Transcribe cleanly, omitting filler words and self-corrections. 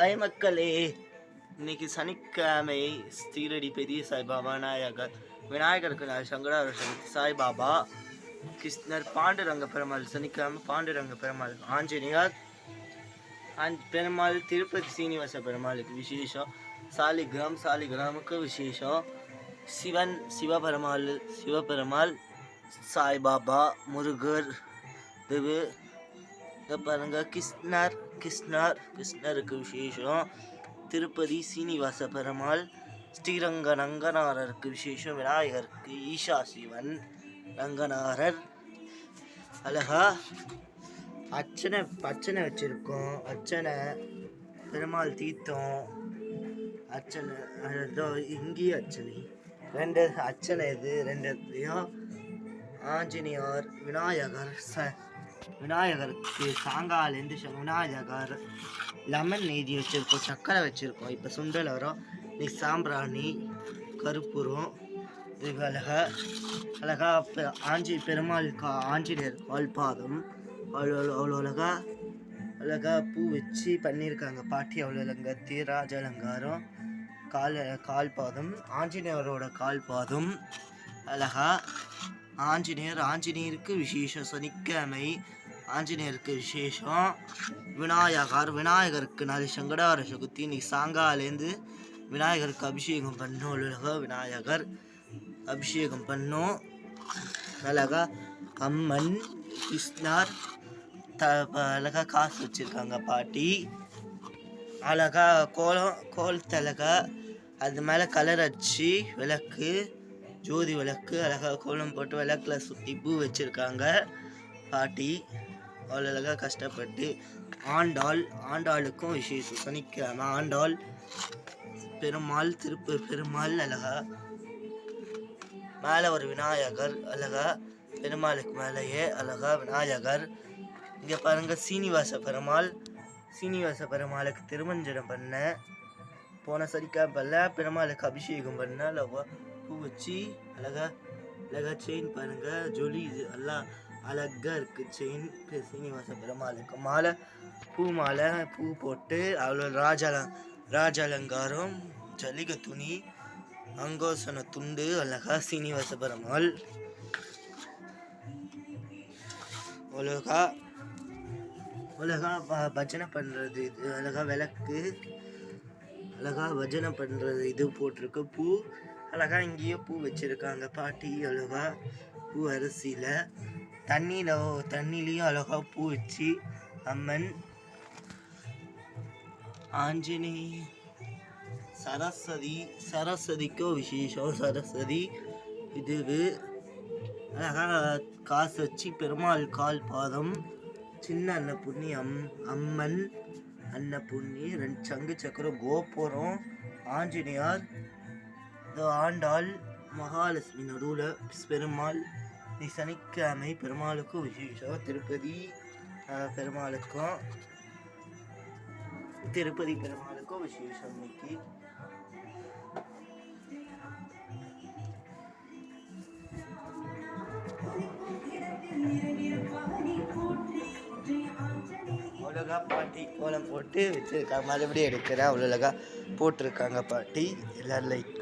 Hi மக்களே, இன்னைக்கு சனிக்கிழமை ஸ்ரீரடி பெரிய சாய்பாபா விநாயகருக்கு சங்கரார சதுர்த்தி, சாய்பாபா, கிருஷ்ணர், பாண்டுரங்க பெருமாள், சனிக்கிழமை பாண்டுரங்க பெருமாள், ஆஞ்சநேயர், பெருமாள், திருப்பதி சீனிவாச பெருமாளுக்கு விசேஷம், சாலிகிராமுக்கு விசேஷம், சிவன் சிவபெருமாள், சாய்பாபா, முருகர், தேவு பாருங்க, கிருஷ்ணருக்கு விசேஷம், திருப்பதி சீனிவாச பெருமாள், ஸ்ரீரங்க ரங்கநாதருக்கு விசேஷம், விநாயகருக்கு ஈஷா சிவன் ரங்கநாதர். அழகா அர்ச்சனை வச்சிருக்கோம். அர்ச்சனை பெருமாள் தீர்த்தம் அர்ச்சனை, இங்கேயும் அர்ச்சனை, ரெண்டு அர்ச்சனை, இது ரெண்டுத்தையும் ஆஞ்சநேயர், விநாயகருக்கு சாங்காலேருந்து விநாயகர் லெமன் நெய்தி வச்சுருக்கோம், சக்கரை வச்சுருக்கோம். இப்போ சுண்டல் வரும், நீ சாம்பிராணி, கருப்பூரம், இது அழகா பெருமாள் ஆஞ்சநேயர் கால்பாதம் அவ்வளோ அழகா பூ வச்சு பண்ணியிருக்காங்க பாட்டி. அவ்வளோ அலங்கத்தி ராஜ அலங்காரம், கால்பாதம் ஆஞ்சநேயரோட கால்பாதம். அழகா ஆஞ்சநேயருக்கு விசேஷம், சனிக்கிழமை ஆஞ்சநேயருக்கு விசேஷம், விநாயகருக்கு நாளை சங்கடார சதுர்த்தி, நீ சாங்காலேருந்து விநாயகருக்கு அபிஷேகம் பண்ணும். விநாயகர் அபிஷேகம் பண்ணும். அழகா அம்மன், கிருஷ்ணர், அழகா காசு வச்சிருக்காங்க பாட்டி. அழகா கோலத்தழகா அது மேலே கலர் அடிச்சு விளக்கு, ஜோதி விளக்கு, அழகாக கோலம் போட்டு விளக்கில் சுற்றி பூ வச்சுருக்காங்க பாட்டி. அவ்வளோ அழகாக கஷ்டப்பட்டு ஆண்டாளுக்கும் விசேஷம், சனிக்கிழமை ஆண்டாள் பெருமாள், பெருமாள் அழகா மேலே ஒரு விநாயகர், அழகா பெருமாளுக்கு மேலேயே அழகா விநாயகர். இங்கே பாருங்க, சீனிவாச பெருமாளுக்கு திருமஞ்சனம் பண்ண போன சனிக்கிழமை பெருமாளுக்கு அபிஷேகம் பண்ண பூ வச்சு அழகா செயின் பாருங்க, ஜொலி எல்லாம் அழகா இருக்கு செயின். சீனிவாச பெருமாளுக்கு மாலை, பூ போட்டு அவ்வளோ ராஜ அலங்காரம், ஜலிக துணி, அங்கோசன துண்டு, அழகா சீனிவாச பெருமாள் அழகா பஜனை பண்றது, இது அழகா விளக்கு, அழகா பஜனை பண்றது, இது போட்டிருக்கு பூ. அழகா இங்கேயோ பூ வச்சிருக்காங்க பாட்டி. அழகா பூ அரிசியில தண்ணிலையும் அழகா பூ வச்சு அம்மன், ஆஞ்சநேய, சரஸ்வதிக்கோ விசேஷம், சரஸ்வதி இது அழகா காசு வச்சு பெருமாள் கால் பாதம், சின்ன அன்னபூர்ணி, அம்மன் அன்னபூர்ணி, 2 சங்கு சக்கரம், கோபுரம், ஆஞ்சநேயர், ஆண்டாள், மகாலட்சுமி நடுவில் பெருமாள். நீ சனிக்கிழமை பெருமாளுக்கும் விசேஷம், திருப்பதி பெருமாளுக்கும் விசேஷம். இன்னைக்கு அவ்வளோகா பாட்டி கோலம் போட்டு வச்சிருக்காங்க, மறுபடியும் எடுக்கிற அவ்வளோ அழகா போட்டிருக்காங்க பாட்டி. எல்லாரும் லைட்